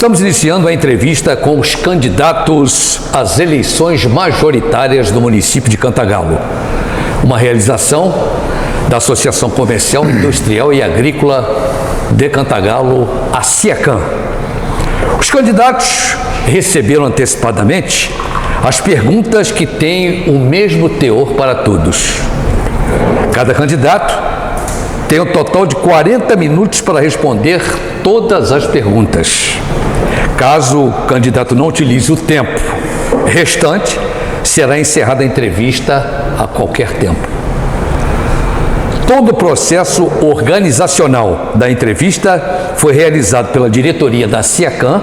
Estamos iniciando a entrevista com os candidatos às eleições majoritárias do município de Cantagalo. Uma realização da Associação Comercial, Industrial e Agrícola de Cantagalo, a SIACAN. Os candidatos receberam antecipadamente as perguntas que têm o mesmo teor para todos. Cada candidato tem um total de 40 minutos para responder todas as perguntas. Caso o candidato não utilize o tempo restante, será encerrada a entrevista a qualquer tempo. Todo o processo organizacional da entrevista foi realizado pela diretoria da SIACAN,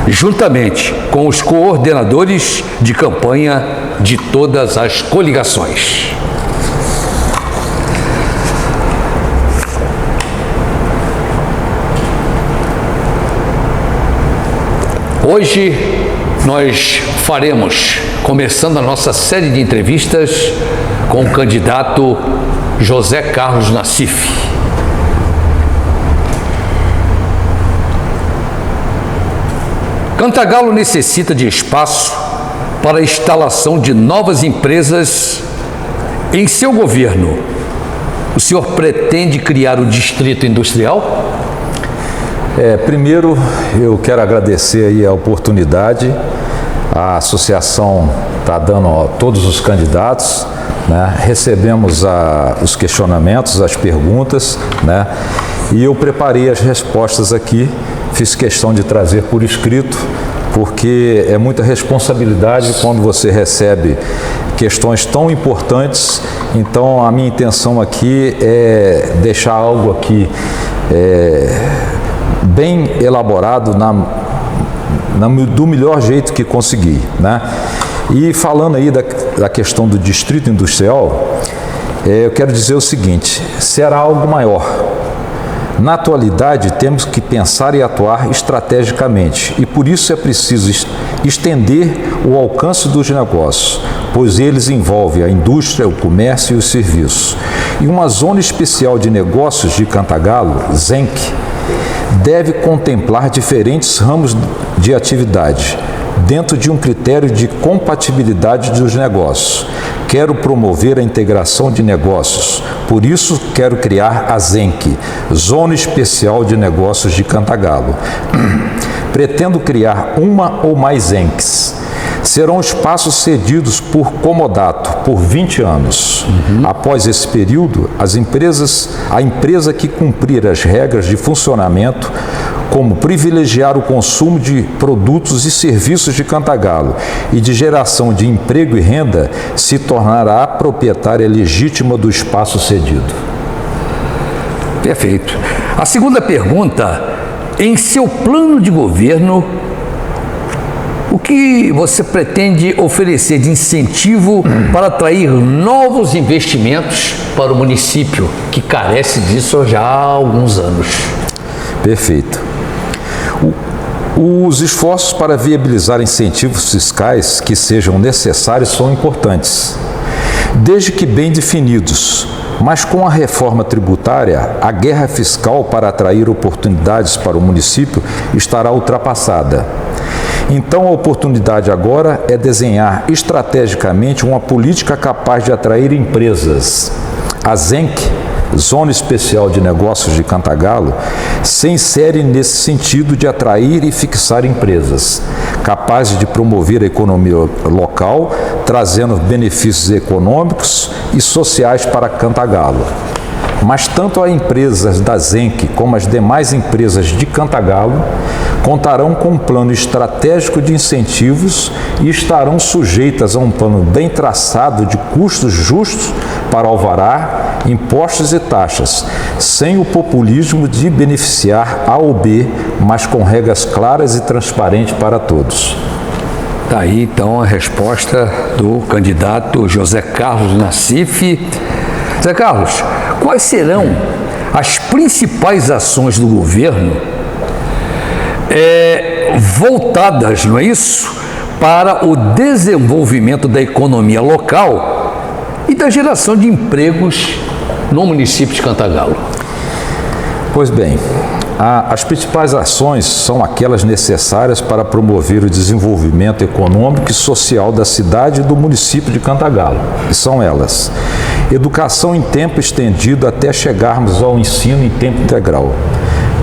juntamente com os coordenadores de campanha de todas as coligações. Hoje nós faremos, começando a nossa série de entrevistas, com o candidato José Carlos Nassif. Cantagalo necessita de espaço para a instalação de novas empresas em seu governo. O senhor pretende criar o distrito industrial? Primeiro, eu quero agradecer aí a oportunidade. A associação está dando a todos os candidatos, né? Recebemos os questionamentos, as perguntas, né? E eu preparei as respostas aqui, fiz questão de trazer por escrito, porque é muita responsabilidade quando você recebe questões tão importantes. Então, a minha intenção aqui é deixar algo aqui bem elaborado do melhor jeito que conseguir, né? E falando aí da questão do distrito industrial, eu quero dizer o seguinte: será algo maior. Na atualidade, temos que pensar e atuar estrategicamente, e por isso é preciso estender o alcance dos negócios, pois eles envolvem a indústria, o comércio e os serviços. E uma zona especial de negócios de Cantagalo, ZENC, deve contemplar diferentes ramos de atividade, dentro de um critério de compatibilidade dos negócios. Quero promover a integração de negócios, por isso quero criar a ZENC, Zona Especial de Negócios de Cantagalo. Pretendo criar uma ou mais ZENCs. Serão espaços cedidos por comodato por 20 anos. Após esse período, a empresa que cumprir as regras de funcionamento, como privilegiar o consumo de produtos e serviços de Cantagalo e de geração de emprego e renda, se tornará proprietária legítima do espaço cedido. Perfeito. A segunda pergunta: em seu plano de governo, o que você pretende oferecer de incentivo para atrair novos investimentos para o município, que carece disso já há alguns anos? Perfeito. Os esforços para viabilizar incentivos fiscais que sejam necessários são importantes, desde que bem definidos. Mas com a reforma tributária, a guerra fiscal para atrair oportunidades para o município estará ultrapassada. Então, a oportunidade agora é desenhar estrategicamente uma política capaz de atrair empresas. A ZENC, Zona Especial de Negócios de Cantagalo, se insere nesse sentido de atrair e fixar empresas, capazes de promover a economia local, trazendo benefícios econômicos e sociais para Cantagalo. Mas tanto as empresas da ZENC como as demais empresas de Cantagalo contarão com um plano estratégico de incentivos e estarão sujeitas a um plano bem traçado de custos justos para alvará, impostos e taxas, sem o populismo de beneficiar A ou B, mas com regras claras e transparentes para todos. Está aí então a resposta do candidato José Carlos Nassif. José Carlos, quais serão as principais ações do governo voltadas, não é isso, para o desenvolvimento da economia local e da geração de empregos no município de Cantagalo? Pois bem, As principais ações são aquelas necessárias para promover o desenvolvimento econômico e social da cidade e do município de Cantagalo. E são elas: educação em tempo estendido até chegarmos ao ensino em tempo integral,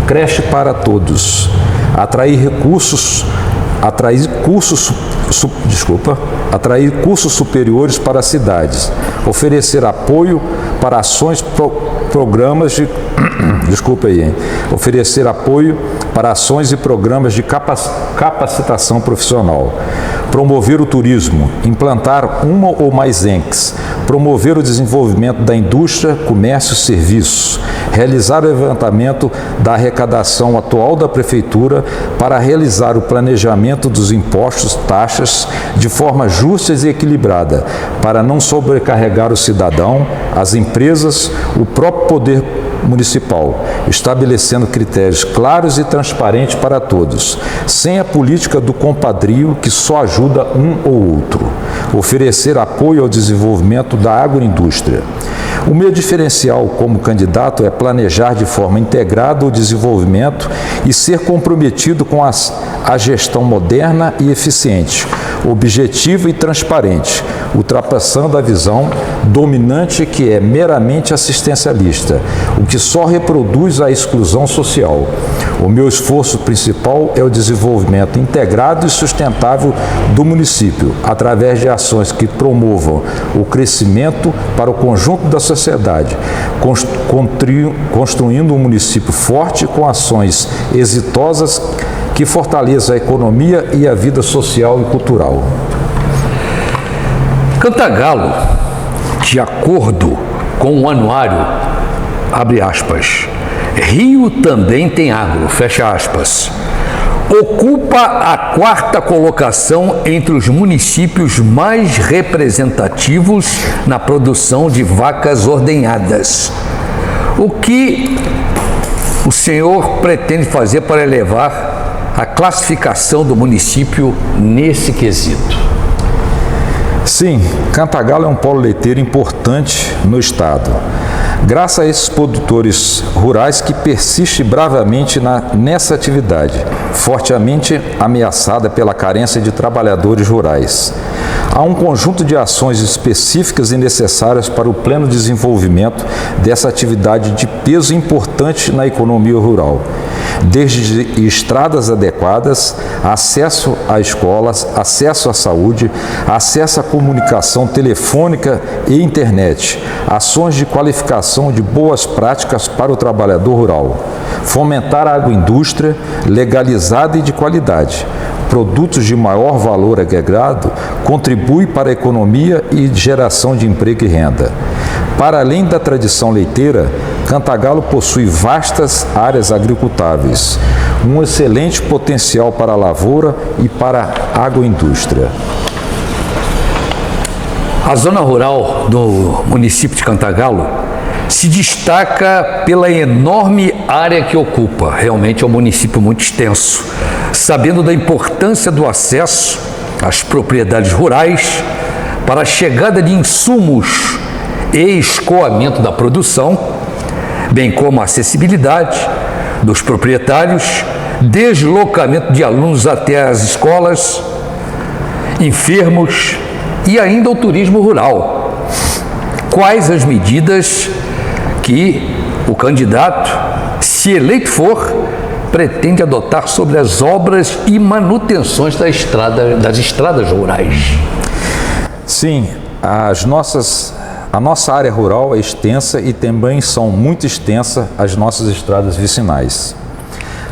creche para todos, atrair cursos superiores para as cidades, oferecer apoio para ações e programas de capacitação profissional, promover o turismo, implantar uma ou mais ENCs, promover o desenvolvimento da indústria, comércio e serviços, realizar o levantamento da arrecadação atual da Prefeitura para realizar o planejamento dos impostos, taxas, de forma justa e equilibrada, para não sobrecarregar o cidadão, as empresas, o próprio poder municipal, estabelecendo critérios claros e transparentes para todos, sem a política do compadrio que só ajuda um ou outro. Oferecer apoio ao desenvolvimento da agroindústria. O meu diferencial como candidato é planejar de forma integrada o desenvolvimento e ser comprometido com a gestão moderna e eficiente, objetiva e transparente, ultrapassando a visão dominante que é meramente assistencialista, o que só reproduz a exclusão social. O meu esforço principal é o desenvolvimento integrado e sustentável do município, através de ações que promovam o crescimento para o conjunto da sociedade, construindo um município forte com ações exitosas que fortaleçam a economia e a vida social e cultural. Cantagalo, de acordo com o anuário, abre aspas, Rio também tem agro, fecha aspas, ocupa a 4ª colocação entre os municípios mais representativos na produção de vacas ordenhadas. O que o senhor pretende fazer para elevar a classificação do município nesse quesito? Sim, Cantagalo é um polo leiteiro importante no estado. Graças a esses produtores rurais que persistem bravamente nessa atividade, fortemente ameaçada pela carência de trabalhadores rurais. Há um conjunto de ações específicas e necessárias para o pleno desenvolvimento dessa atividade de peso importante na economia rural, desde estradas adequadas, acesso a escolas, acesso à saúde, acesso à comunicação telefônica e internet, ações de qualificação de boas práticas para o trabalhador rural, fomentar a agroindústria legalizada e de qualidade, produtos de maior valor agregado, contribui para a economia e geração de emprego e renda. Para além da tradição leiteira, Cantagalo possui vastas áreas agricultáveis, um excelente potencial para a lavoura e para a agroindústria. A zona rural do município de Cantagalo se destaca pela enorme área que ocupa. Realmente é um município muito extenso. Sabendo da importância do acesso às propriedades rurais para a chegada de insumos e escoamento da produção, bem como a acessibilidade dos proprietários, deslocamento de alunos até as escolas, enfermos e ainda o turismo rural. Quais as medidas que o candidato, se eleito for, pretende adotar sobre as obras e manutenções das estradas rurais? Sim, a nossa área rural é extensa e também são muito extensas as nossas estradas vicinais.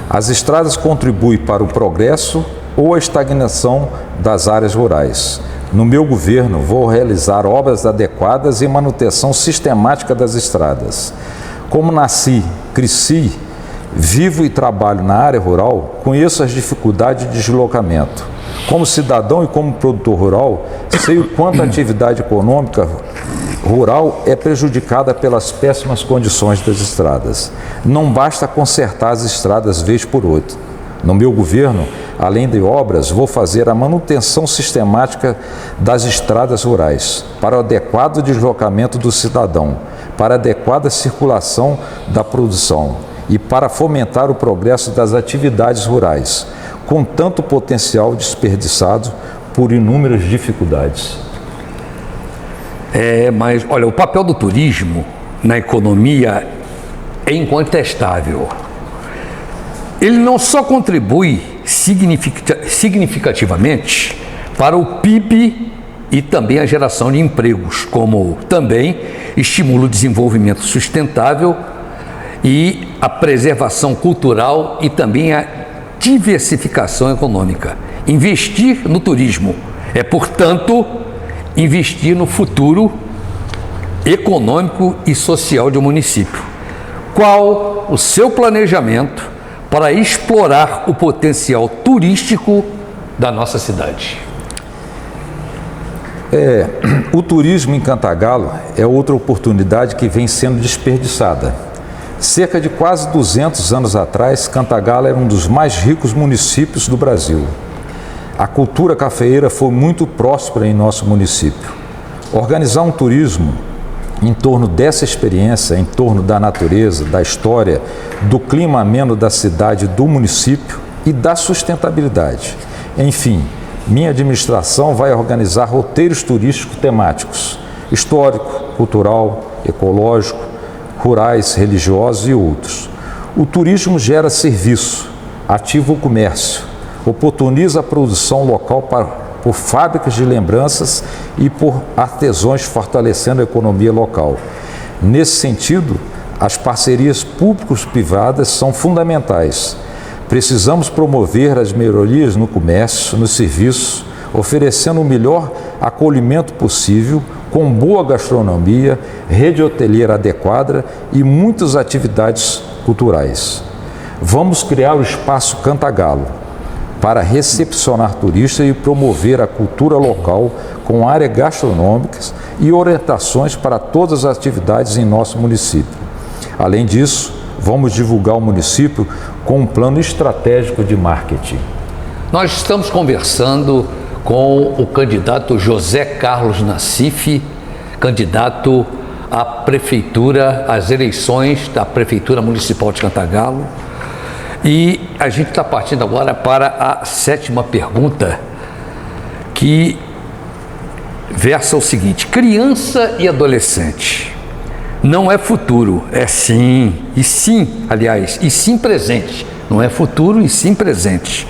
As estradas contribuem para o progresso ou a estagnação das áreas rurais. No meu governo, vou realizar obras adequadas e manutenção sistemática das estradas. Como nasci, cresci, vivo e trabalho na área rural, conheço as dificuldades de deslocamento. Como cidadão e como produtor rural, sei o quanto a atividade econômica rural é prejudicada pelas péssimas condições das estradas. Não basta consertar as estradas vez por outra. No meu governo, além de obras, vou fazer a manutenção sistemática das estradas rurais, para o adequado deslocamento do cidadão, para a adequada circulação da produção e para fomentar o progresso das atividades rurais, com tanto potencial desperdiçado por inúmeras dificuldades. Mas, olha, o papel do turismo na economia é incontestável. Ele não só contribui significativamente para o PIB e também a geração de empregos, como também estimula o desenvolvimento sustentável e a preservação cultural e também a diversificação econômica. Investir no turismo é, portanto, investir no futuro econômico e social de um município. Qual o seu planejamento para explorar o potencial turístico da nossa cidade? O turismo em Cantagalo é outra oportunidade que vem sendo desperdiçada. Cerca de quase 200 anos atrás, Cantagalo era um dos mais ricos municípios do Brasil. A cultura cafeeira foi muito próspera em nosso município. Organizar um turismo em torno dessa experiência, em torno da natureza, da história, do clima ameno da cidade, do município e da sustentabilidade. Enfim, minha administração vai organizar roteiros turísticos temáticos, histórico, cultural, ecológico, rurais, religiosos e outros. O turismo gera serviço, ativa o comércio, oportuniza a produção local por fábricas de lembranças e por artesãos, fortalecendo a economia local. Nesse sentido, as parcerias públicos-privadas são fundamentais. Precisamos promover as melhorias no comércio, nos serviços, oferecendo o melhor acolhimento possível, com boa gastronomia, rede hoteleira adequada e muitas atividades culturais. Vamos criar o Espaço Cantagalo para recepcionar turistas e promover a cultura local com áreas gastronômicas e orientações para todas as atividades em nosso município. Além disso, vamos divulgar o município com um plano estratégico de marketing. Nós estamos conversando com o candidato José Carlos Nassif, candidato à prefeitura, às eleições da Prefeitura Municipal de Cantagalo. E a gente está partindo agora para a 7ª pergunta, que versa o seguinte: criança e adolescente não é futuro, é sim, e sim, aliás, e sim presente. Não é futuro e sim presente.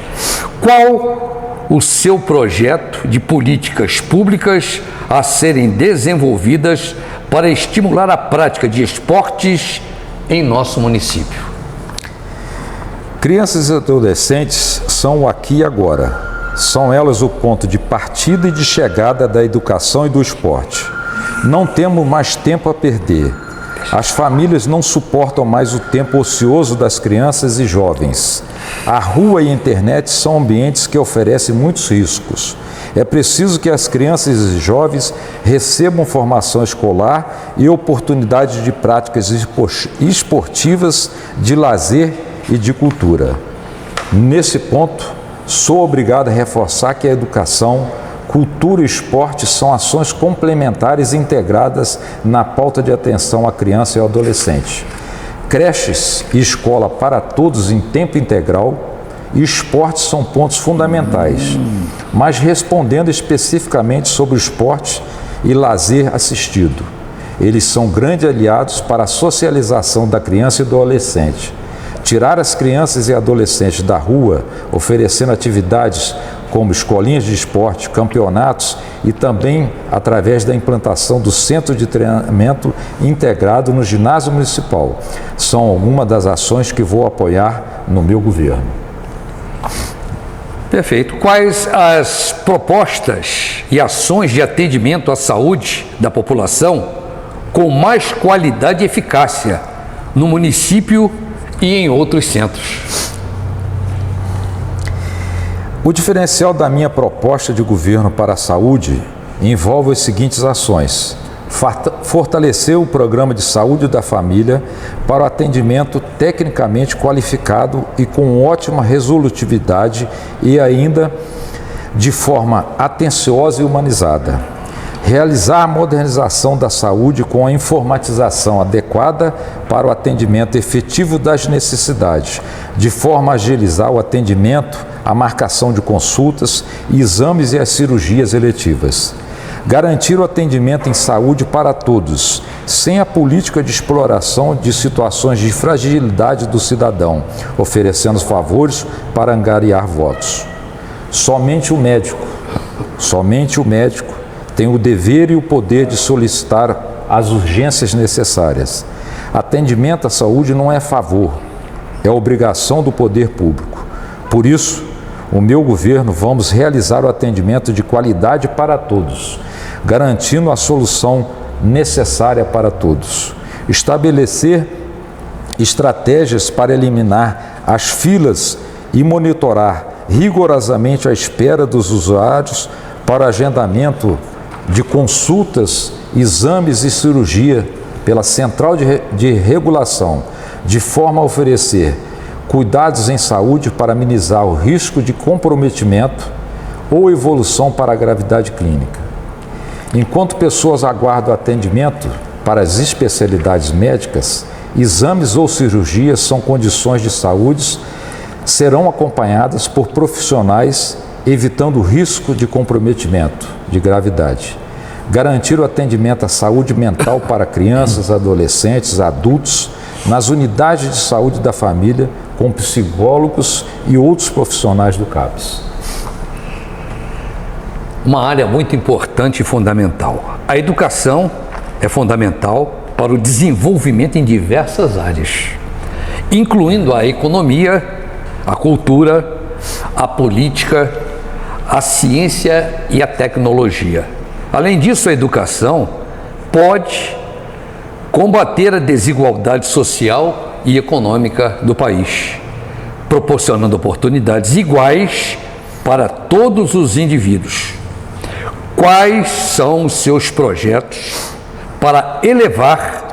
Qual o seu projeto de políticas públicas a serem desenvolvidas para estimular a prática de esportes em nosso município? Crianças e adolescentes são o aqui e agora. São elas o ponto de partida e de chegada da educação e do esporte. Não temos mais tempo a perder. As famílias não suportam mais o tempo ocioso das crianças e jovens. A rua e a internet são ambientes que oferecem muitos riscos. É preciso que as crianças e jovens recebam formação escolar e oportunidades de práticas esportivas, de lazer e de cultura. Nesse ponto, sou obrigado a reforçar que a educação, cultura e esporte são ações complementares e integradas na pauta de atenção à criança e ao adolescente. Creches e escola para todos em tempo integral e esportes são pontos fundamentais, mas respondendo especificamente sobre o esporte e lazer assistido. Eles são grandes aliados para a socialização da criança e do adolescente. Tirar as crianças e adolescentes da rua, oferecendo atividades como escolinhas de esporte, campeonatos e também através da implantação do centro de treinamento integrado no ginásio municipal. São algumas das ações que vou apoiar no meu governo. Perfeito. Quais as propostas e ações de atendimento à saúde da população com mais qualidade e eficácia no município e em outros centros? O diferencial da minha proposta de governo para a saúde envolve as seguintes ações: fortalecer o programa de saúde da família para o atendimento tecnicamente qualificado e com ótima resolutividade e ainda de forma atenciosa e humanizada. Realizar a modernização da saúde com a informatização adequada para o atendimento efetivo das necessidades, de forma a agilizar o atendimento, a marcação de consultas, exames e as cirurgias eletivas. Garantir o atendimento em saúde para todos, sem a política de exploração de situações de fragilidade do cidadão, oferecendo favores para angariar votos. Somente o médico tem o dever e o poder de solicitar as urgências necessárias. Atendimento à saúde não é favor, é obrigação do poder público. Por isso, o meu governo vamos realizar o atendimento de qualidade para todos, garantindo a solução necessária para todos. Estabelecer estratégias para eliminar as filas e monitorar rigorosamente a espera dos usuários para o agendamento de consultas, exames e cirurgia pela Central de Regulação, de forma a oferecer cuidados em saúde para minimizar o risco de comprometimento ou evolução para a gravidade clínica. Enquanto pessoas aguardam atendimento para as especialidades médicas, exames ou cirurgias são condições de saúde, serão acompanhadas por profissionais, evitando o risco de comprometimento de gravidade. Garantir o atendimento à saúde mental para crianças, adolescentes, adultos, nas unidades de saúde da família, com psicólogos e outros profissionais do CAPS. Uma área muito importante e fundamental. A educação é fundamental para o desenvolvimento em diversas áreas, incluindo a economia, a cultura, a política, a ciência e a tecnologia. Além disso, a educação pode combater a desigualdade social e econômica do país, proporcionando oportunidades iguais para todos os indivíduos. Quais são os seus projetos para elevar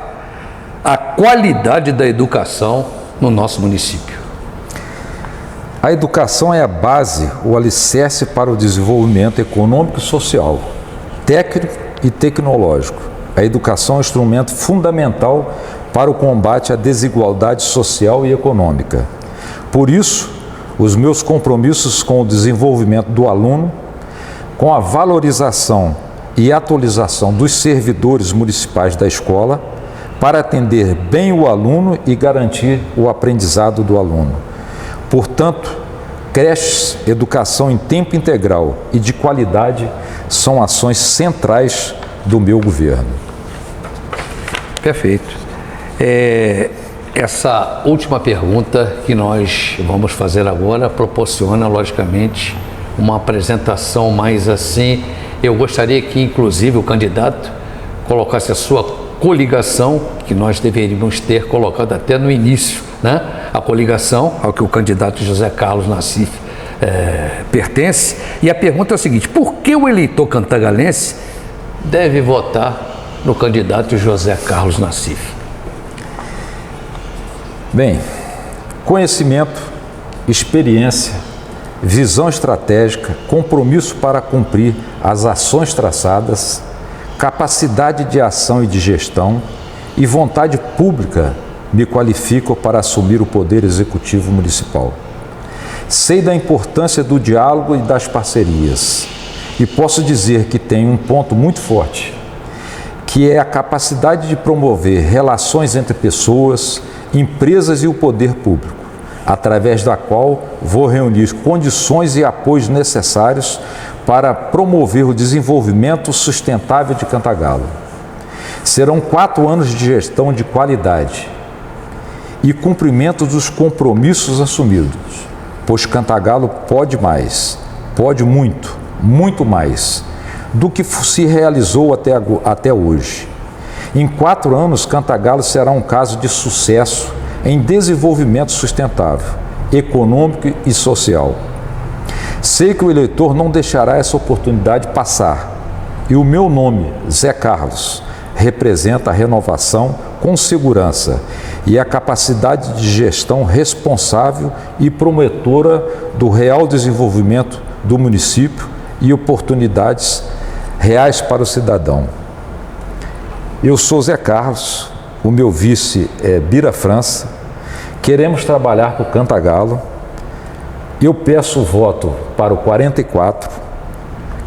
a qualidade da educação no nosso município? A educação é a base, o alicerce para o desenvolvimento econômico e social, técnico e tecnológico. A educação é um instrumento fundamental para o combate à desigualdade social e econômica. Por isso, os meus compromissos com o desenvolvimento do aluno, com a valorização e atualização dos servidores municipais da escola, para atender bem o aluno e garantir o aprendizado do aluno. Portanto, creches, educação em tempo integral e de qualidade são ações centrais do meu governo. Perfeito. Essa última pergunta que nós vamos fazer agora proporciona, logicamente, uma apresentação mais assim. Eu gostaria que, inclusive, o candidato colocasse a sua coligação, que nós deveríamos ter colocado até no início, né? A coligação ao que o candidato José Carlos Nassif pertence. E a pergunta é a seguinte: por que o eleitor cantagalense deve votar no candidato José Carlos Nassif? Bem, conhecimento, experiência, visão estratégica, compromisso para cumprir as ações traçadas, capacidade de ação e de gestão e vontade pública me qualificam para assumir o poder executivo municipal. Sei da importância do diálogo e das parcerias e posso dizer que tenho um ponto muito forte, que é a capacidade de promover relações entre pessoas, empresas e o poder público, através da qual vou reunir condições e apoios necessários para promover o desenvolvimento sustentável de Cantagalo. Serão 4 anos de gestão de qualidade e cumprimento dos compromissos assumidos, pois Cantagalo pode mais, pode muito, muito mais do que se realizou até hoje. Em 4 anos, Cantagalo será um caso de sucesso em desenvolvimento sustentável, econômico e social. Sei que o eleitor não deixará essa oportunidade passar e o meu nome, Zé Carlos, representa a renovação com segurança e a capacidade de gestão responsável e promotora do real desenvolvimento do município e oportunidades reais para o cidadão. Eu sou Zé Carlos, o meu vice é Bira França, queremos trabalhar para o Cantagalo. Eu peço o voto para o 44,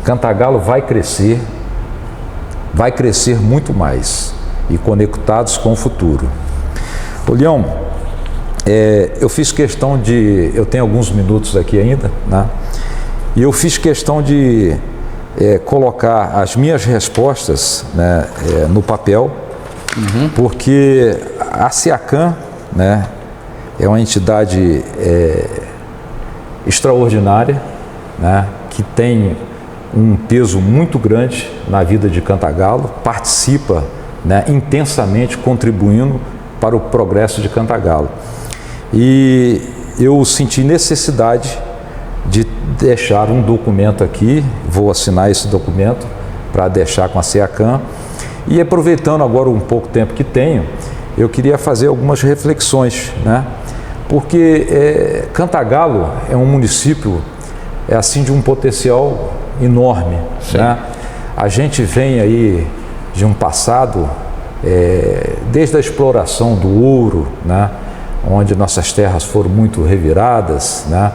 Cantagalo vai crescer muito mais e conectados com o futuro. Ô Leão, eu fiz questão de, eu tenho alguns minutos aqui ainda, né? E eu fiz questão de colocar as minhas respostas, né, no papel, porque a SEACAN, né, é uma entidade extraordinária, né, que tem um peso muito grande na vida de Cantagalo, participa, né, intensamente contribuindo para o progresso de Cantagalo. E eu senti necessidade de deixar um documento aqui, vou assinar esse documento para deixar com a SEACAN. E aproveitando agora um pouco tempo que tenho, eu queria fazer algumas reflexões, né? Porque Cantagalo é um município assim de um potencial enorme, né? A gente vem aí de um passado, desde a exploração do ouro, né? Onde nossas terras foram muito reviradas, né?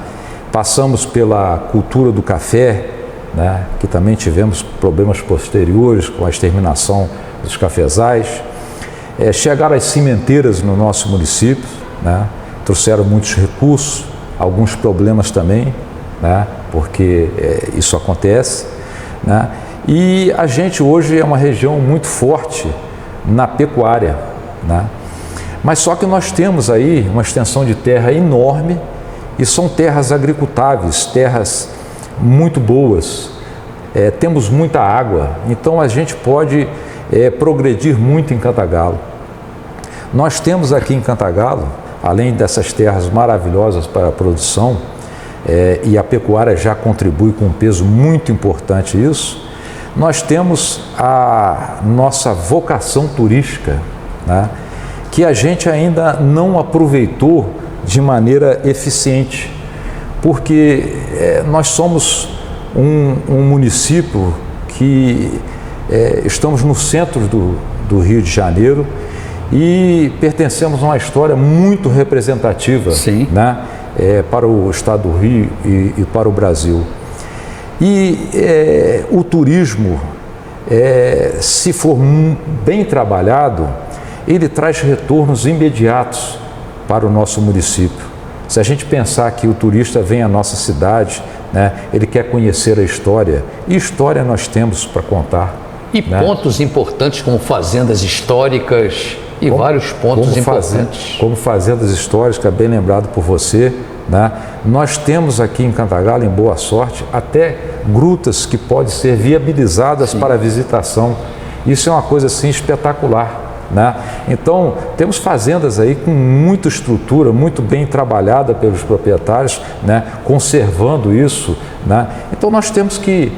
Passamos pela cultura do café, né? Que também tivemos problemas posteriores com a exterminação dos cafezais. Chegaram as cimenteiras no nosso município, né? Trouxeram muitos recursos, alguns problemas também, né? Porque isso acontece, né? E a gente hoje é uma região muito forte na pecuária, né? Mas só que nós temos aí uma extensão de terra enorme e são terras agricultáveis, terras muito boas, temos muita água, então a gente pode progredir muito em Cantagalo. Nós temos aqui em Cantagalo, além dessas terras maravilhosas para a produção, e a pecuária já contribui com um peso muito importante isso, nós temos a nossa vocação turística, né, que a gente ainda não aproveitou de maneira eficiente, porque nós somos um município que estamos no centro do Rio de Janeiro e pertencemos a uma história muito representativa, né, para o estado do Rio e para o Brasil. E o turismo, se for bem trabalhado, ele traz retornos imediatos para o nosso município. Se a gente pensar que o turista vem à nossa cidade, né, ele quer conhecer a história, e história nós temos para contar. E né, pontos importantes como fazendas históricas e vários pontos importantes. Como fazendas históricas, bem lembrado por você, né? Nós temos aqui em Cantagalo, em Boa Sorte, até grutas que podem ser viabilizadas para a visitação. Isso é uma coisa assim espetacular, né? Então, temos fazendas aí com muita estrutura, muito bem trabalhada pelos proprietários, né? Conservando isso, né? Então, nós temos que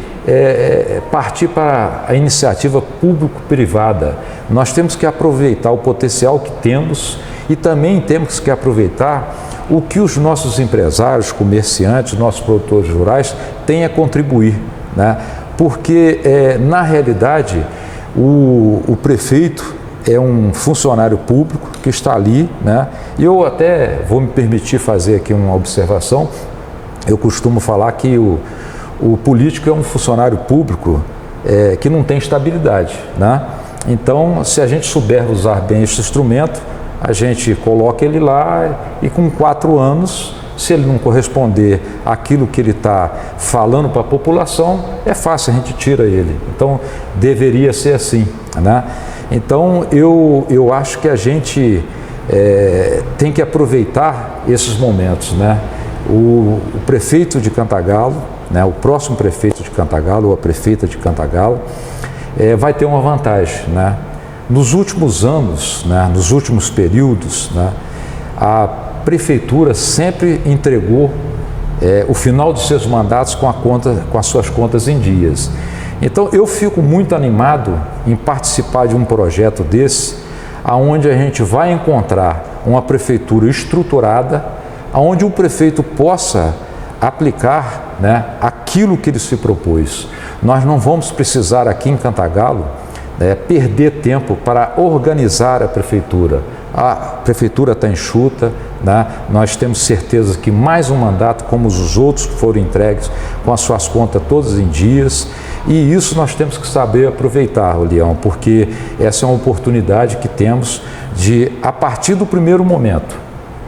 partir para a iniciativa público-privada. Nós temos que aproveitar o potencial que temos e também temos que aproveitar o que os nossos empresários, comerciantes, nossos produtores rurais têm a contribuir, né? Porque, na realidade, o prefeito é um funcionário público que está ali, né? E eu até vou me permitir fazer aqui uma observação. Eu costumo falar que o político é um funcionário público que não tem estabilidade, né? Então, se a gente souber usar bem esse instrumento, a gente coloca ele lá e com 4 anos, se ele não corresponder àquilo que ele está falando para a população, é fácil, a gente tira ele. Então, deveria ser assim, né? Então, eu acho que a gente tem que aproveitar esses momentos, né? O prefeito de Cantagalo, né, o próximo prefeito de Cantagalo ou a prefeita de Cantagalo vai ter uma vantagem, né? Nos últimos anos, né, nos últimos períodos, né, a prefeitura sempre entregou o final dos seus mandatos com as suas contas em dias. Então, eu fico muito animado em participar de um projeto desse, onde a gente vai encontrar uma prefeitura estruturada, onde o prefeito possa aplicar, né, aquilo aquilo que ele se propôs. Nós não vamos precisar aqui em Cantagalo perder tempo para organizar a prefeitura. A prefeitura está enxuta, né? Nós temos certeza que mais um mandato, como os outros que foram entregues, com as suas contas todas em dias, e isso nós temos que saber aproveitar, Leão, porque essa é uma oportunidade que temos de, a partir do primeiro momento,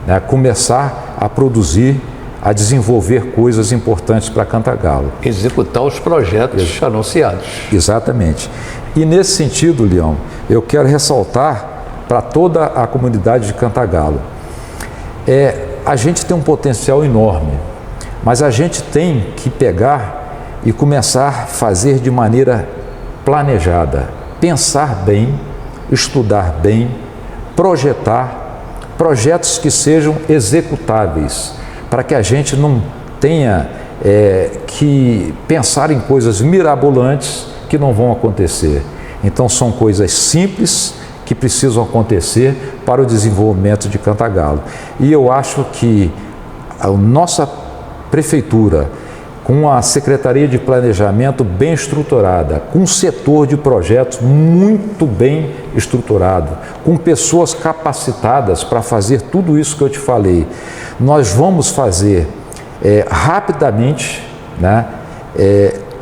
né, começar a produzir, a desenvolver coisas importantes para Cantagalo. Executar os projetos anunciados. Exatamente. E nesse sentido, Leão, eu quero ressaltar para toda a comunidade de Cantagalo. A gente tem um potencial enorme, mas a gente tem que pegar e começar a fazer de maneira planejada, pensar bem, estudar bem, projetar projetos que sejam executáveis, para que a gente não tenha que pensar em coisas mirabolantes que não vão acontecer. Então são coisas simples que precisam acontecer para o desenvolvimento de Cantagalo. E eu acho que a nossa prefeitura, com a Secretaria de Planejamento bem estruturada, com um setor de projetos muito bem estruturado, com pessoas capacitadas para fazer tudo isso que eu te falei, nós vamos fazer rapidamente, né,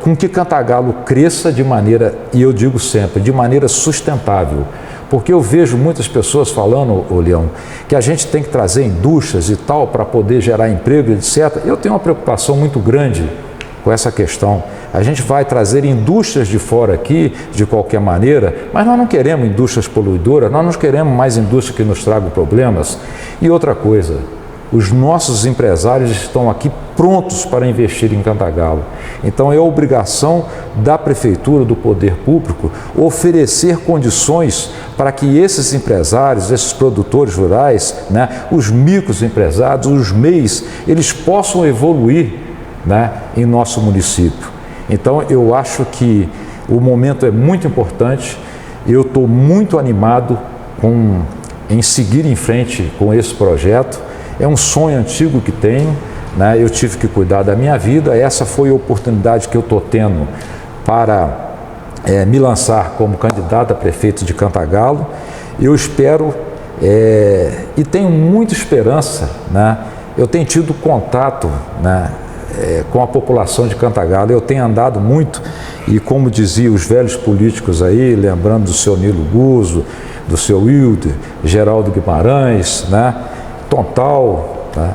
com que Cantagalo cresça de maneira, e eu digo sempre, de maneira sustentável. Porque eu vejo muitas pessoas falando, Leão, que a gente tem que trazer indústrias e tal para poder gerar emprego, etc. Eu tenho uma preocupação muito grande com essa questão. A gente vai trazer indústrias de fora aqui, de qualquer maneira, mas nós não queremos indústrias poluidoras, nós não queremos mais indústria que nos tragam problemas. E outra coisa, os nossos empresários estão aqui prontos para investir em Cantagalo. Então é obrigação da prefeitura, do poder público, oferecer condições para que esses empresários, esses produtores rurais, né, os microempresários, os MEIs, eles possam evoluir, né, em nosso município. Então eu acho que o momento é muito importante, eu estou muito animado em seguir em frente com esse projeto. É um sonho antigo que tenho, né? Eu tive que cuidar da minha vida, essa foi a oportunidade que eu estou tendo para me lançar como candidato a prefeito de Cantagalo. Eu espero e tenho muita esperança, né? Eu tenho tido contato, né, com a população de Cantagalo, eu tenho andado muito e, como diziam os velhos políticos aí, lembrando do seu Nilo Guzzo, do seu Wilder, Geraldo Guimarães, né? Tontal, tá?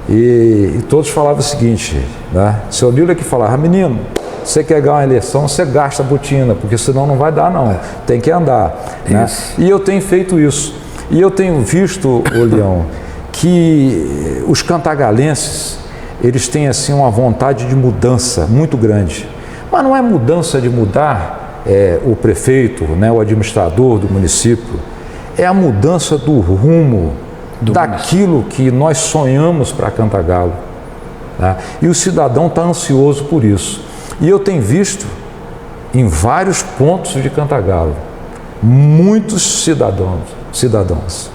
E todos falavam o seguinte, né? Seu Nilo é que falava: menino, você quer ganhar uma eleição, você gasta a botina, porque senão não vai dar não, tem que andar, né? E eu tenho feito isso, e eu tenho visto, Leão, que os cantagalenses, eles têm assim uma vontade de mudança muito grande, mas não é mudança de mudar o prefeito, né, o administrador do município, é a mudança do rumo, daquilo que nós sonhamos para Cantagalo, tá? E o cidadão está ansioso por isso. E eu tenho visto em vários pontos de Cantagalo muitos cidadãos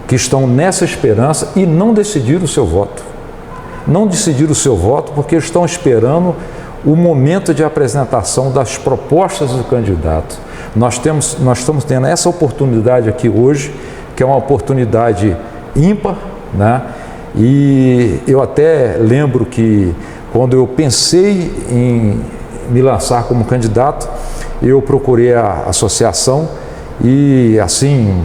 que estão nessa esperança e não decidiram o seu voto. Não decidiram o seu voto porque estão esperando o momento de apresentação das propostas do candidato. Nós estamos tendo essa oportunidade aqui hoje, que é uma oportunidade ímpar, né? E eu até lembro que quando eu pensei em me lançar como candidato, eu procurei a associação e, assim,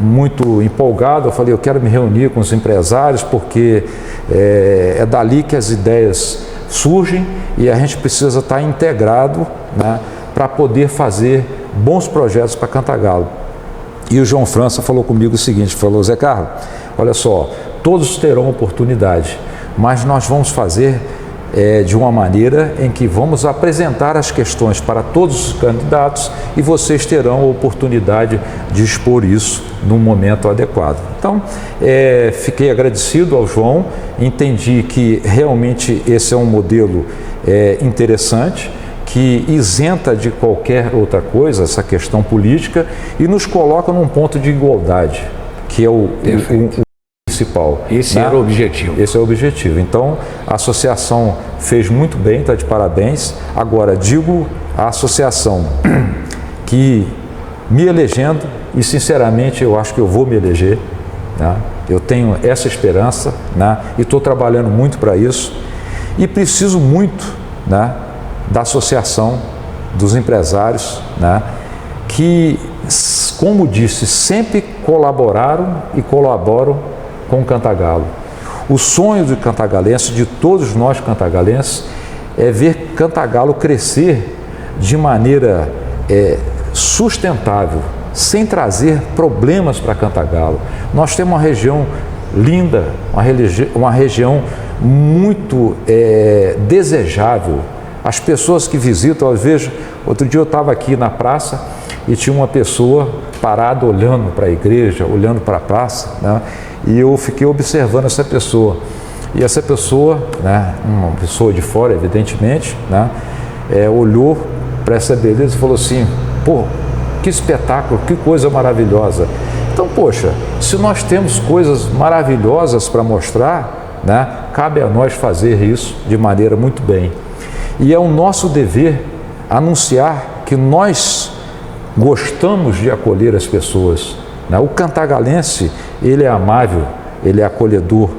muito empolgado, eu falei: eu quero me reunir com os empresários porque é dali que as ideias surgem e a gente precisa estar integrado, né, para poder fazer bons projetos para Cantagalo. E o João França falou comigo o seguinte, falou: Zé Carlos, olha só, todos terão oportunidade, mas nós vamos fazer de uma maneira em que vamos apresentar as questões para todos os candidatos e vocês terão a oportunidade de expor isso no momento adequado. Então, fiquei agradecido ao João, entendi que realmente esse é um modelo interessante, que isenta de qualquer outra coisa essa questão política e nos coloca num ponto de igualdade, que é o municipal. Esse né? era o objetivo. Esse é o objetivo. Então, a associação fez muito bem, está de parabéns. Agora, digo à associação que me elegendo, e sinceramente eu acho que eu vou me eleger, né? Eu tenho essa esperança, né? E estou trabalhando muito para isso. E preciso muito, né, da associação, dos empresários, né, que, como disse, sempre colaboraram e colaboram com o Cantagalo. O sonho do cantagalense, de todos nós cantagalenses, é ver Cantagalo crescer de maneira sustentável, sem trazer problemas para Cantagalo. Nós temos uma região linda, uma região muito desejável. As pessoas que visitam, às vezes, outro dia eu estava aqui na praça e tinha uma pessoa parada olhando para a igreja, olhando para a praça, né? E eu fiquei observando essa pessoa. E essa pessoa, né, uma pessoa de fora, evidentemente, né, olhou para essa beleza e falou assim: pô, que espetáculo, que coisa maravilhosa. Então, poxa, se nós temos coisas maravilhosas para mostrar, né, cabe a nós fazer isso de maneira muito bem. E é o nosso dever anunciar que nós gostamos de acolher as pessoas, né? O cantagalense, ele é amável, ele é acolhedor.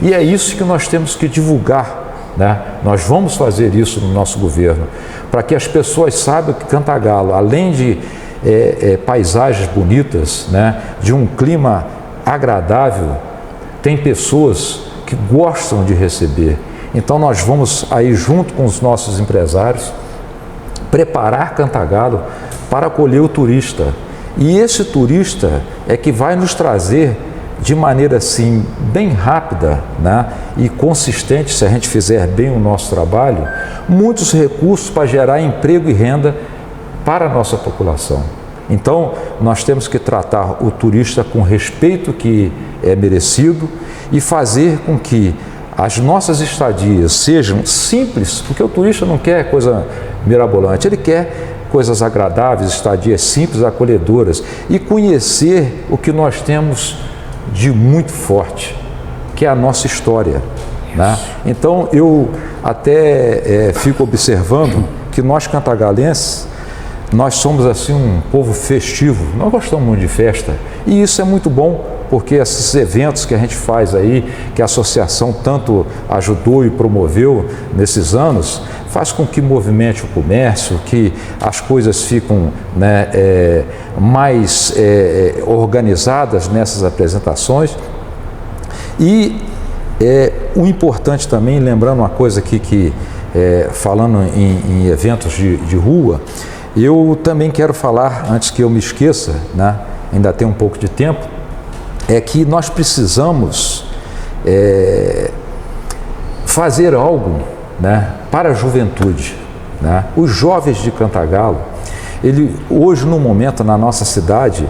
E é isso que nós temos que divulgar, né? Nós vamos fazer isso no nosso governo, para que as pessoas saibam que Cantagalo, além de paisagens bonitas, né, de um clima agradável, tem pessoas que gostam de receber. Então nós vamos aí, junto com os nossos empresários, preparar Cantagalo para acolher o turista. E esse turista é que vai nos trazer de maneira assim bem rápida, né, e consistente, se a gente fizer bem o nosso trabalho, muitos recursos para gerar emprego e renda para a nossa população. Então, nós temos que tratar o turista com o respeito que é merecido e fazer com que as nossas estadias sejam simples, porque o turista não quer coisa mirabolante, ele quer coisas agradáveis, estadias simples, acolhedoras, e conhecer o que nós temos de muito forte, que é a nossa história, né? Então, eu até fico observando que nós cantagalenses, nós somos assim um povo festivo, nós gostamos muito de festa, e isso é muito bom, porque esses eventos que a gente faz aí, que a associação tanto ajudou e promoveu nesses anos, faz com que movimente o comércio, que as coisas ficam, né, mais organizadas nessas apresentações. E o importante também, lembrando uma coisa aqui, que falando em eventos de rua, eu também quero falar, antes que eu me esqueça, né, ainda tem um pouco de tempo, é que nós precisamos fazer algo, né, para a juventude, né? Os jovens de Cantagalo, hoje no momento na nossa cidade,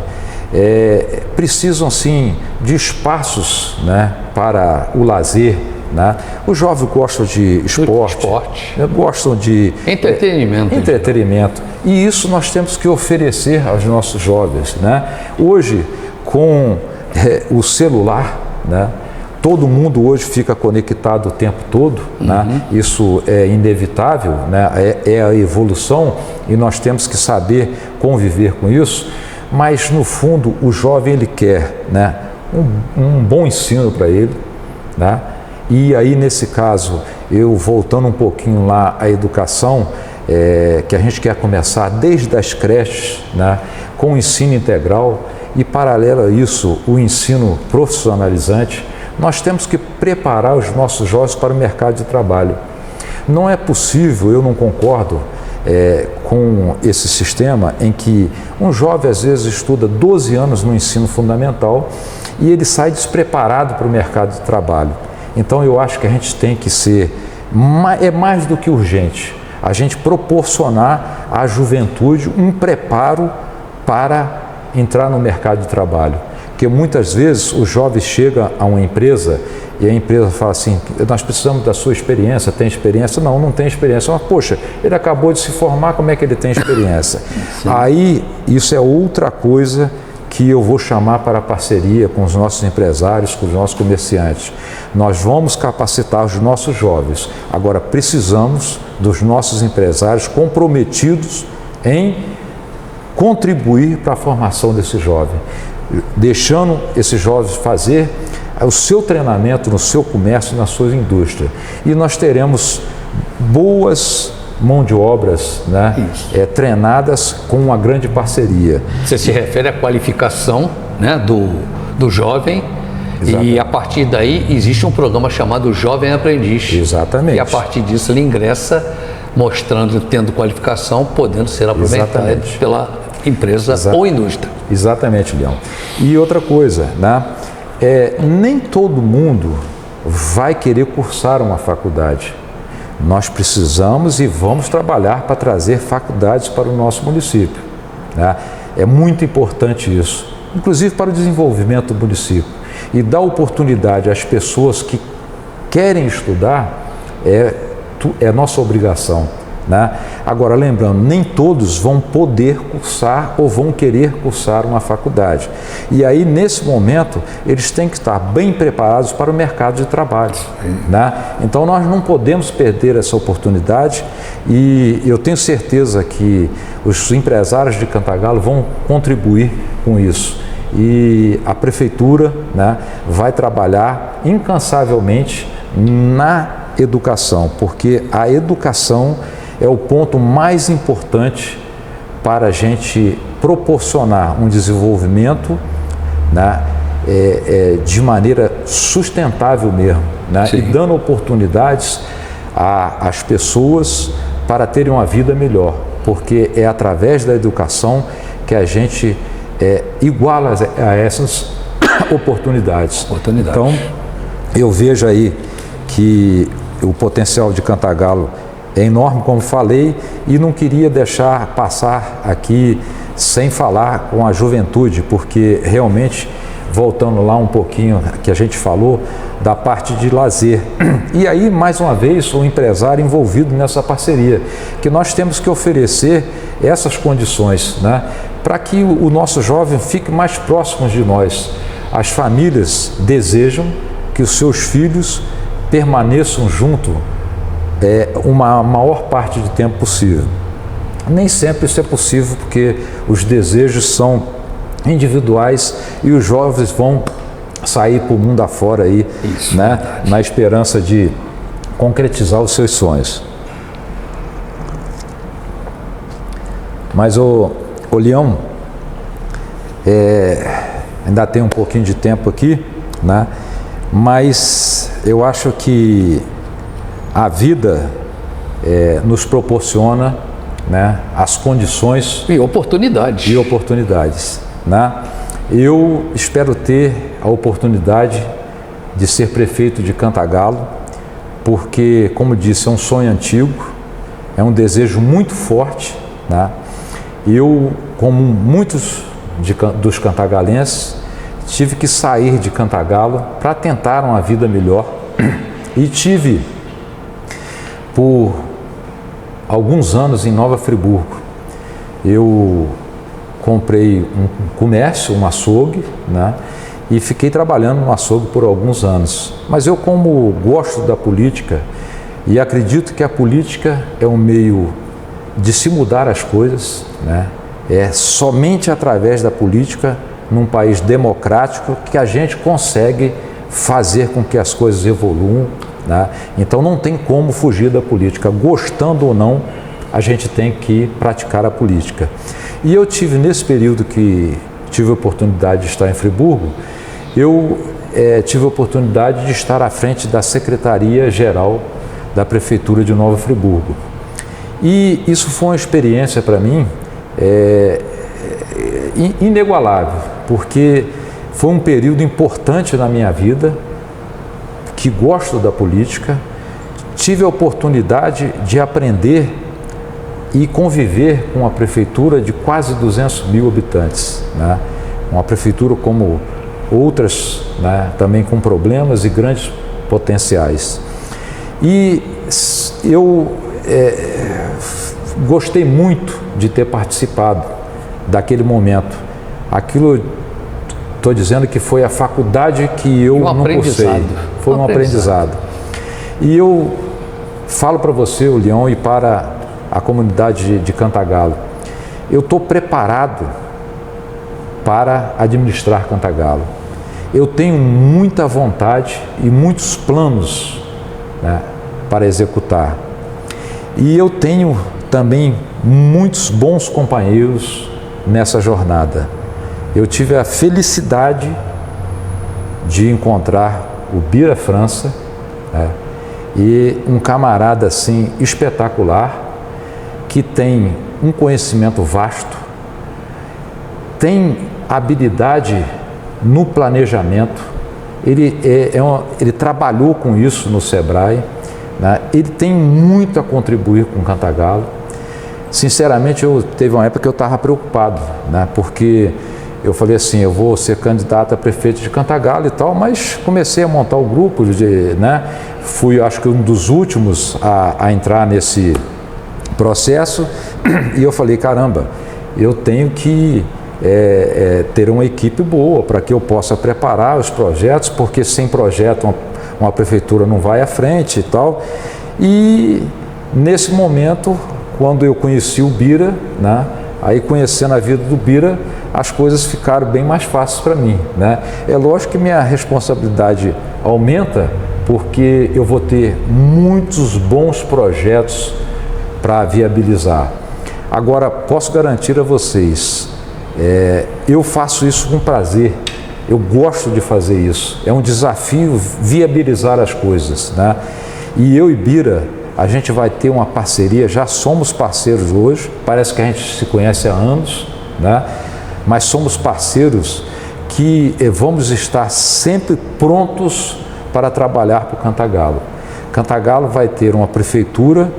precisam sim de espaços, né, para o lazer, né? Os jovens gostam de esporte. Gostam de entretenimento. E isso nós temos que oferecer aos nossos jovens, né? Hoje, com o celular, né, todo mundo hoje fica conectado o tempo todo, né? Isso é inevitável, né? É a evolução e nós temos que saber conviver com isso, mas no fundo o jovem ele quer, né, um bom ensino para ele, né? E aí nesse caso, eu voltando um pouquinho lá à educação, que a gente quer começar desde as creches, né, com o ensino integral e paralelo a isso o ensino profissionalizante. Nós temos que preparar os nossos jovens para o mercado de trabalho. Não é possível, eu não concordo com esse sistema em que um jovem às vezes estuda 12 anos no ensino fundamental e ele sai despreparado para o mercado de trabalho. Então eu acho que a gente tem que ser, mais do que urgente, a gente proporcionar à juventude um preparo para entrar no mercado de trabalho. Porque muitas vezes o jovem chega a uma empresa e a empresa fala assim: nós precisamos da sua experiência, tem experiência? Não, não tem experiência. Mas, poxa, ele acabou de se formar, como é que ele tem experiência? Aí, isso é outra coisa que eu vou chamar para parceria com os nossos empresários, com os nossos comerciantes. Nós vamos capacitar os nossos jovens. Agora, precisamos dos nossos empresários comprometidos em contribuir para a formação desse jovem, deixando esses jovens fazer o seu treinamento no seu comércio, na sua indústria. E nós teremos boas mão de obras, né, treinadas com uma grande parceria. Você se refere à qualificação, né, do jovem. Exatamente. E a partir daí existe um programa chamado Jovem Aprendiz. Exatamente. E a partir disso ele ingressa mostrando, tendo qualificação, podendo ser aproveitado pela empresa ou indústria. Exatamente, Leão. E outra coisa, né, nem todo mundo vai querer cursar uma faculdade. Nós precisamos e vamos trabalhar para trazer faculdades para o nosso município, né? É muito importante isso, inclusive para o desenvolvimento do município. E dar oportunidade às pessoas que querem estudar é nossa obrigação, né? Agora, lembrando, nem todos vão poder cursar ou vão querer cursar uma faculdade. E aí, nesse momento, eles têm que estar bem preparados para o mercado de trabalho, né? Então, nós não podemos perder essa oportunidade e eu tenho certeza que os empresários de Cantagalo vão contribuir com isso. E a Prefeitura, né, vai trabalhar incansavelmente na educação, porque a educação é o ponto mais importante para a gente proporcionar um desenvolvimento, né, de maneira sustentável mesmo, né, e dando oportunidades às pessoas para terem uma vida melhor, porque é através da educação que a gente iguala a essas oportunidades. Então, eu vejo aí que o potencial de Cantagalo é enorme, como falei, e não queria deixar passar aqui sem falar com a juventude, porque realmente, voltando lá um pouquinho que a gente falou, da parte de lazer. E aí, mais uma vez, o empresário envolvido nessa parceria, que nós temos que oferecer essas condições, né, para que o nosso jovem fique mais próximo de nós. As famílias desejam que os seus filhos permaneçam junto uma maior parte de tempo possível. Nem sempre isso é possível, porque os desejos são individuais e os jovens vão sair para o mundo afora aí, né, na esperança de concretizar os seus sonhos. Mas o Leão, ainda tem um pouquinho de tempo aqui, né, mas eu acho que a vida nos proporciona, né, as condições e oportunidades, né? Eu espero ter a oportunidade de ser prefeito de Cantagalo, porque, como disse, é um sonho antigo, é um desejo muito forte, né? Eu, como muitos dos cantagalenses, tive que sair de Cantagalo para tentar uma vida melhor e tive por alguns anos em Nova Friburgo. Eu comprei um comércio, um açougue, né, e fiquei trabalhando no açougue por alguns anos. Mas eu, como gosto da política e acredito que a política é um meio de se mudar as coisas, né, é somente através da política, num país democrático, que a gente consegue fazer com que as coisas evoluam, né? Então não tem como fugir da política, gostando ou não, a gente tem que praticar a política. E eu tive, nesse período que tive a oportunidade de estar em Friburgo, eu tive a oportunidade de estar à frente da Secretaria-Geral da Prefeitura de Nova Friburgo. E isso foi uma experiência para mim inigualável, porque foi um período importante na minha vida, que gosto da política, tive a oportunidade de aprender e conviver com uma prefeitura de quase 200 mil habitantes, né? Uma prefeitura como outras, né, também com problemas e grandes potenciais. E eu gostei muito de ter participado daquele momento. Aquilo estou dizendo que foi a faculdade que eu não cursei. Foi um aprendizado. E eu falo para você, Leão, e para a comunidade de Cantagalo, eu estou preparado para administrar Cantagalo. Eu tenho muita vontade e muitos planos, né, para executar. E eu tenho também muitos bons companheiros nessa jornada. Eu tive a felicidade de encontrar o Bira França, né, e um camarada assim espetacular, que tem um conhecimento vasto, tem habilidade no planejamento, ele trabalhou com isso no Sebrae, né? Ele tem muito a contribuir com o Cantagalo. Sinceramente, teve uma época que eu estava preocupado, né? Porque eu falei assim, eu vou ser candidato a prefeito de Cantagalo e tal, mas comecei a montar o grupo, né? Fui, acho que um dos últimos a entrar nesse processo, e eu falei, caramba, eu tenho que ter uma equipe boa para que eu possa preparar os projetos, porque sem projeto uma prefeitura não vai à frente e tal. E nesse momento, quando eu conheci o Bira, né, aí conhecendo a vida do Bira, as coisas ficaram bem mais fáceis para mim, né? É lógico que minha responsabilidade aumenta, porque eu vou ter muitos bons projetos para viabilizar. Agora, posso garantir a vocês, eu faço isso com prazer, eu gosto de fazer isso, é um desafio viabilizar as coisas, né? E eu e Bira, a gente vai ter uma parceria, já somos parceiros hoje, parece que a gente se conhece há anos, né? Mas somos parceiros que vamos estar sempre prontos para trabalhar para o Cantagalo. Cantagalo vai ter uma prefeitura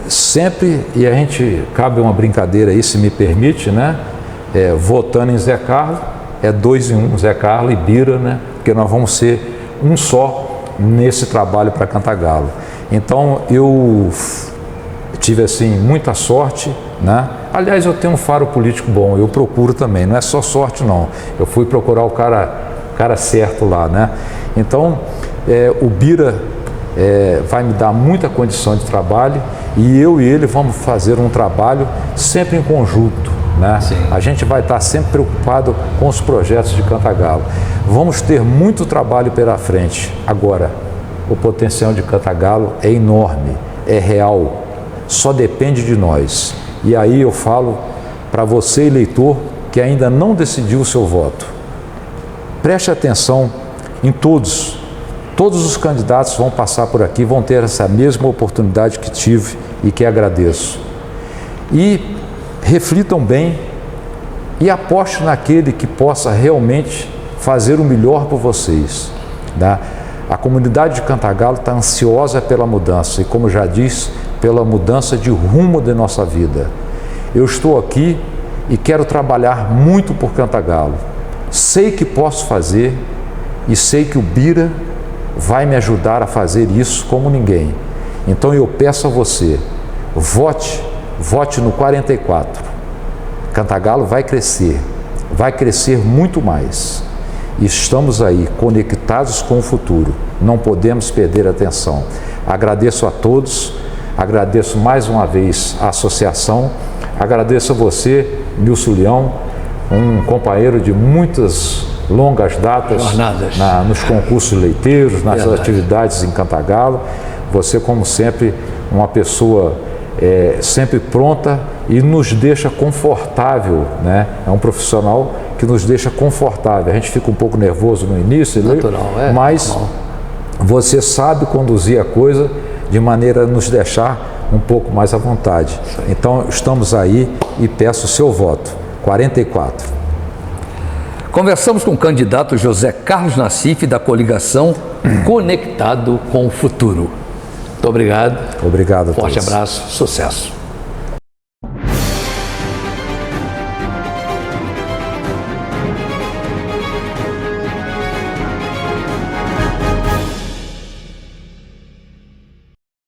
sempre, e a gente, cabe uma brincadeira aí, se me permite, né? Votando em Zé Carlos, 2 em 1, Zé Carlos e Bira, né? Porque nós vamos ser um só nesse trabalho para Cantagalo. Então eu tive assim muita sorte, né? Aliás, eu tenho um faro político bom, eu procuro também, não é só sorte não, eu fui procurar o cara certo lá, né? Então o Bira vai me dar muita condição de trabalho, e eu e ele vamos fazer um trabalho sempre em conjunto, né? A gente vai estar sempre preocupado com os projetos de Cantagalo. Vamos ter muito trabalho pela frente. Agora, o potencial de Cantagalo é enorme, é real, só depende de nós. E aí eu falo para você, eleitor, que ainda não decidiu o seu voto. Preste atenção em todos os candidatos vão passar por aqui, vão ter essa mesma oportunidade que tive e que agradeço. E reflitam bem e apostem naquele que possa realmente fazer o melhor por vocês, né? A comunidade de Cantagalo está ansiosa pela mudança e, como já disse, pela mudança de rumo de nossa vida. Eu estou aqui e quero trabalhar muito por Cantagalo. Sei que posso fazer e sei que o Bira vai me ajudar a fazer isso como ninguém. Então eu peço a você, vote no 44. Cantagalo vai crescer muito mais. Estamos aí conectados com o futuro, não podemos perder a atenção. Agradeço a todos, agradeço mais uma vez a associação, agradeço a você, Nilson Leão, um companheiro de muitas longas datas nos concursos leiteiros, nas atividades em Cantagalo. Você, como sempre, uma pessoa sempre pronta e nos deixa confortável, né? É um profissional que nos deixa confortável. A gente fica um pouco nervoso no início, mas você sabe conduzir a coisa de maneira a nos deixar um pouco mais à vontade. Então, estamos aí e peço o seu voto. 44. Conversamos com o candidato José Carlos Nassif, da coligação Conectado com o Futuro. Muito obrigado. Obrigado a todos. Forte abraço, sucesso.